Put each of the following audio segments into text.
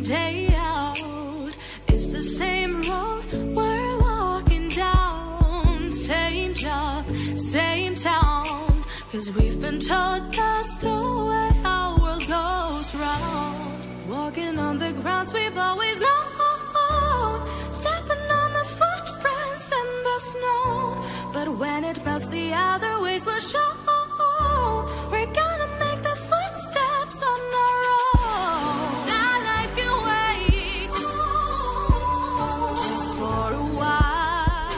day out. It's the same road we're walking down. Same job, same town. Cause we've been told that's the way our world goes round. Walking on the grounds we've always known. Stepping on the footprints in the snow. But when it melts, the other ways will show. We're gonna make the footsteps on our own. That life can wait just for a while.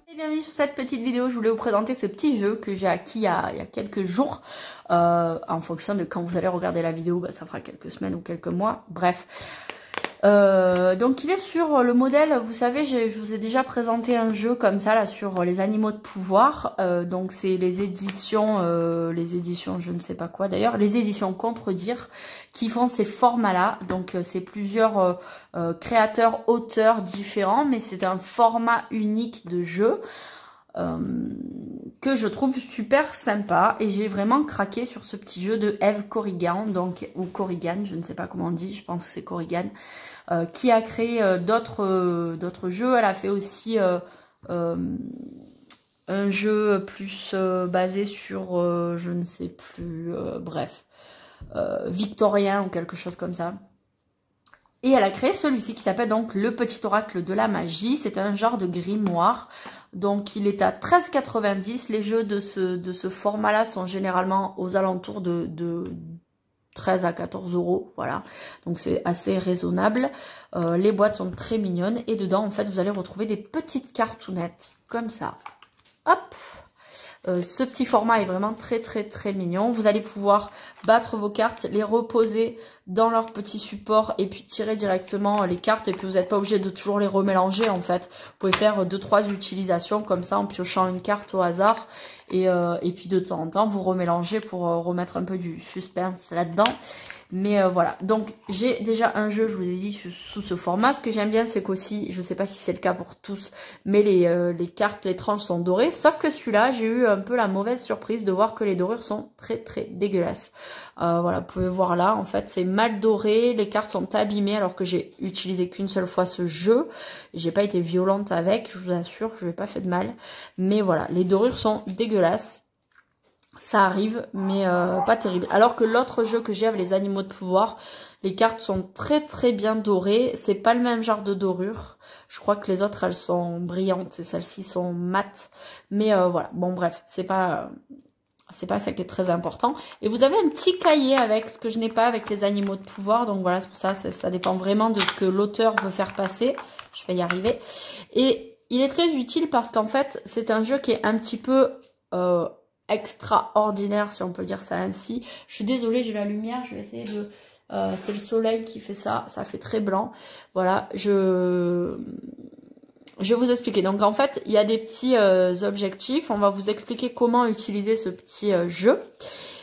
Et bienvenue sur cette petite vidéo. Je voulais vous présenter ce petit jeu que j'ai acquis il y a quelques jours. En fonction de quand vous allez regarder la vidéo, bah, ça fera quelques semaines ou quelques mois. Bref. Donc il est sur le modèle, vous savez, je vous ai déjà présenté un jeu comme ça là sur les animaux de pouvoir. Donc c'est les éditions, je ne sais pas quoi d'ailleurs, les éditions Contredire qui font ces formats là. Donc c'est plusieurs créateurs, auteurs différents, mais c'est un format unique de jeu. Que je trouve super sympa et j'ai vraiment craqué sur ce petit jeu de Eve Corrigan, donc ou Corrigan, je ne sais pas comment on dit, je pense que c'est Corrigan, qui a créé d'autres jeux. Elle a fait aussi un jeu plus basé sur je ne sais plus, bref, victorien ou quelque chose comme ça. Et elle a créé celui-ci qui s'appelle donc Le Petit Oracle de la Magie. C'est un genre de grimoire. Donc il est à 13,90 €. Les jeux de ce format-là sont généralement aux alentours de 13 à 14 €. Voilà. Donc c'est assez raisonnable. Les boîtes sont très mignonnes. Et dedans, en fait, vous allez retrouver des petites cartounettes comme ça. Hop! Ce petit format est vraiment très mignon. Vous allez pouvoir battre vos cartes, les reposer dans leur petit support et puis tirer directement les cartes. Et puis vous n'êtes pas obligé de toujours les remélanger en fait. Vous pouvez faire 2-3 utilisations comme ça en piochant une carte au hasard. Et puis de temps en temps vous remélangez pour remettre un peu du suspense là-dedans. Mais voilà, donc j'ai déjà un jeu, je vous ai dit, sous ce format. Ce que j'aime bien, c'est qu'aussi, je sais pas si c'est le cas pour tous, mais les cartes, les tranches sont dorées. Sauf que celui-là, j'ai eu un peu la mauvaise surprise de voir que les dorures sont très dégueulasses. Voilà, vous pouvez voir là, en fait, c'est mal doré, les cartes sont abîmées alors que j'ai utilisé qu'une seule fois ce jeu. J'ai pas été violente avec, je vous assure, je n'ai pas fait de mal. Mais voilà, les dorures sont dégueulasses. Ça arrive, mais pas terrible. Alors que l'autre jeu que j'ai avec les animaux de pouvoir, les cartes sont très bien dorées. C'est pas le même genre de dorure. Je crois que les autres, elles sont brillantes et celles-ci sont mates. Mais voilà, bon bref, c'est pas ça qui est très important. Et vous avez un petit cahier avec ce que je n'ai pas avec les animaux de pouvoir. Donc voilà, c'est pour ça, ça dépend vraiment de ce que l'auteur veut faire passer. Je vais y arriver. Et il est très utile parce qu'en fait, c'est un jeu qui est un petit peu... extraordinaire si on peut dire ça ainsi. Je suis désolée, j'ai la lumière, je vais essayer de... c'est le soleil qui fait ça, ça fait très blanc. Voilà, je vais vous expliquer. Donc en fait, il y a des petits objectifs, on va vous expliquer comment utiliser ce petit jeu.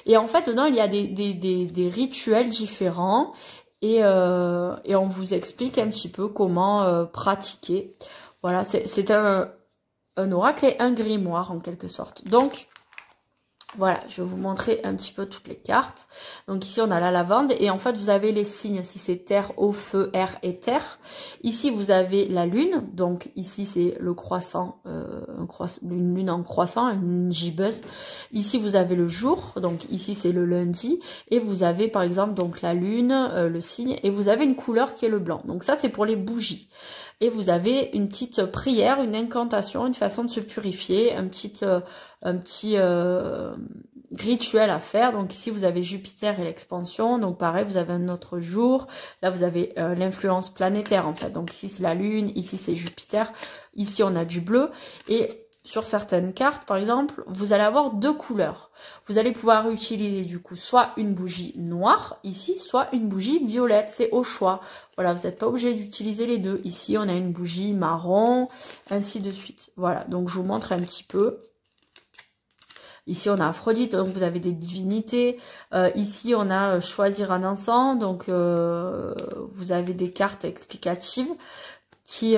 Et en fait, dedans, il y a des rituels différents et on vous explique un petit peu comment pratiquer. Voilà, c'est un oracle et un grimoire en quelque sorte. Donc, voilà, je vais vous montrer un petit peu toutes les cartes. Donc ici, on a la lavande et en fait, vous avez les signes. Si c'est terre, eau, feu, air et terre. Ici, vous avez la lune. Donc ici, c'est le croissant, une lune en croissant, une lune gibbeuse. Ici, vous avez le jour. Donc ici, c'est le lundi. Et vous avez par exemple donc la lune, le signe. Et vous avez une couleur qui est le blanc. Donc ça, c'est pour les bougies. Et vous avez une petite prière, une incantation, une façon de se purifier, un petit rituel à faire. Donc ici vous avez Jupiter et l'expansion, donc pareil vous avez un autre jour, là vous avez l'influence planétaire en fait, donc ici c'est la lune, ici c'est Jupiter, ici on a du bleu. Et sur certaines cartes par exemple vous allez avoir deux couleurs, vous allez pouvoir utiliser du coup soit une bougie noire ici, soit une bougie violette, c'est au choix. Voilà, vous n'êtes pas obligé d'utiliser les deux. Ici on a une bougie marron, ainsi de suite. Voilà, donc je vous montre un petit peu. Ici, on a Aphrodite, donc vous avez des divinités. Ici, on a choisir un encens, donc vous avez des cartes explicatives qui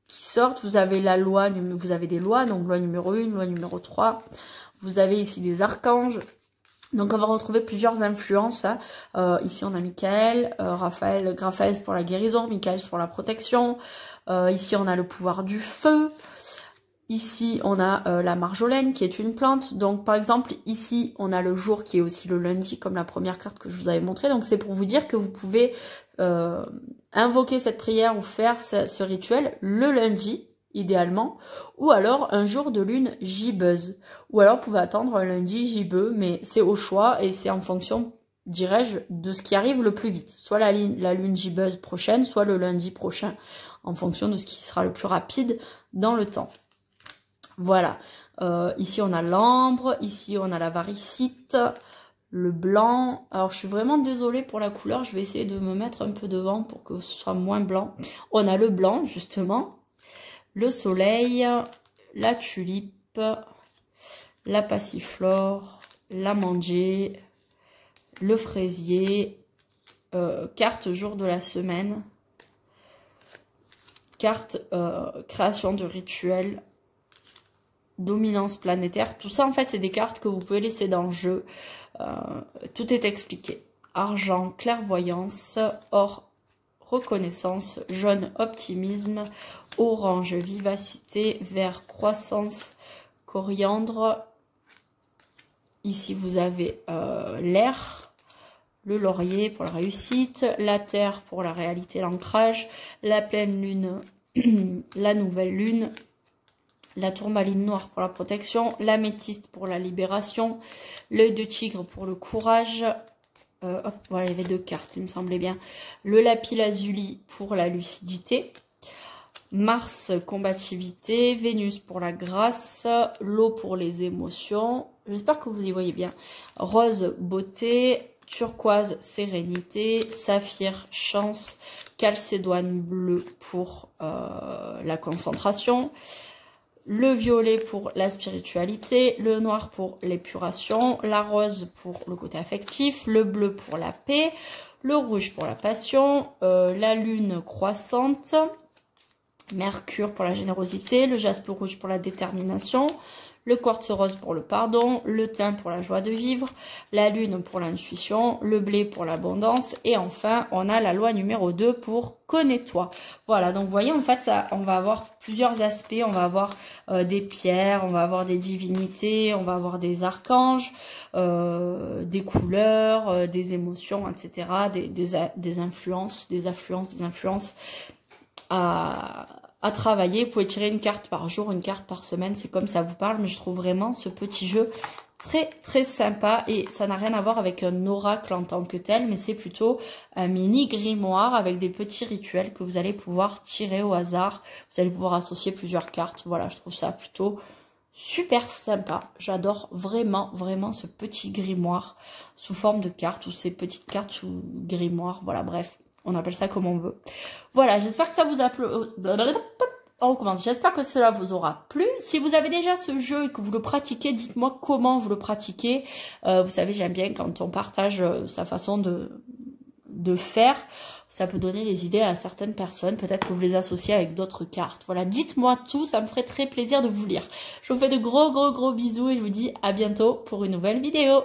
sortent. Vous avez la loi, vous avez des lois, donc loi numéro 1, loi numéro 3. Vous avez ici des archanges. Donc on va retrouver plusieurs influences. Ici on a Michael, Raphaël, Graphaès pour la guérison, Michael pour la protection. Ici on a le pouvoir du feu. Ici on a la marjolaine qui est une plante. Donc par exemple ici on a le jour qui est aussi le lundi comme la première carte que je vous avais montré. Donc c'est pour vous dire que vous pouvez invoquer cette prière ou faire ce rituel le lundi idéalement, ou alors un jour de lune gibbeuse, ou alors vous pouvez attendre un lundi gibbeux, mais c'est au choix et c'est en fonction, dirais-je, de ce qui arrive le plus vite, soit la lune gibbeuse prochaine, soit le lundi prochain, en fonction de ce qui sera le plus rapide dans le temps. Voilà, ici on a l'ambre, ici on a la varicite, le blanc. Alors je suis vraiment désolée pour la couleur, je vais essayer de me mettre un peu devant pour que ce soit moins blanc. On a le blanc justement, le soleil, la tulipe, la passiflore, l'amandier, le fraisier, carte jour de la semaine, carte création de rituel, dominance planétaire. Tout ça en fait c'est des cartes que vous pouvez laisser dans le jeu. Tout est expliqué. Argent, clairvoyance, or, reconnaissance, jaune, optimisme, orange, vivacité, vert, croissance, coriandre. Ici, vous avez l'air, le laurier pour la réussite, la terre pour la réalité, l'ancrage, la pleine lune, la nouvelle lune, la tourmaline noire pour la protection, l'améthyste pour la libération, l'œil de tigre pour le courage. Hop, voilà, il y avait deux cartes, il me semblait bien. Le lapis-lazuli pour la lucidité. Mars, combativité. Vénus pour la grâce. L'eau pour les émotions. J'espère que vous y voyez bien. Rose, beauté. Turquoise, sérénité. Saphir, chance. Calcédoine bleu pour la concentration. Le violet pour la spiritualité, le noir pour l'épuration, la rose pour le côté affectif, le bleu pour la paix, le rouge pour la passion, la lune croissante, Mercure pour la générosité, le jaspe rouge pour la détermination, le quartz rose pour le pardon, le thym pour la joie de vivre, la lune pour l'intuition, le blé pour l'abondance et enfin on a la loi numéro 2 pour connais-toi. Voilà, donc vous voyez en fait ça, on va avoir plusieurs aspects, on va avoir des pierres, on va avoir des divinités, on va avoir des archanges, des couleurs, des émotions, etc., des influences, des affluences à travailler. Vous pouvez tirer une carte par jour, une carte par semaine, c'est comme ça vous parle, mais je trouve vraiment ce petit jeu très très sympa et ça n'a rien à voir avec un oracle en tant que tel, mais c'est plutôt un mini grimoire avec des petits rituels que vous allez pouvoir tirer au hasard. Vous allez pouvoir associer plusieurs cartes. Voilà, je trouve ça plutôt super sympa. J'adore vraiment vraiment ce petit grimoire sous forme de cartes ou ces petites cartes sous grimoire. Voilà, bref. On appelle ça comme on veut. Voilà, j'espère que ça vous a plu. On recommence. J'espère que cela vous aura plu. Si vous avez déjà ce jeu et que vous le pratiquez, dites-moi comment vous le pratiquez. Vous savez, j'aime bien quand on partage sa façon de faire. Ça peut donner des idées à certaines personnes. Peut-être que vous les associez avec d'autres cartes. Voilà, dites-moi tout. Ça me ferait très plaisir de vous lire. Je vous fais de gros bisous et je vous dis à bientôt pour une nouvelle vidéo.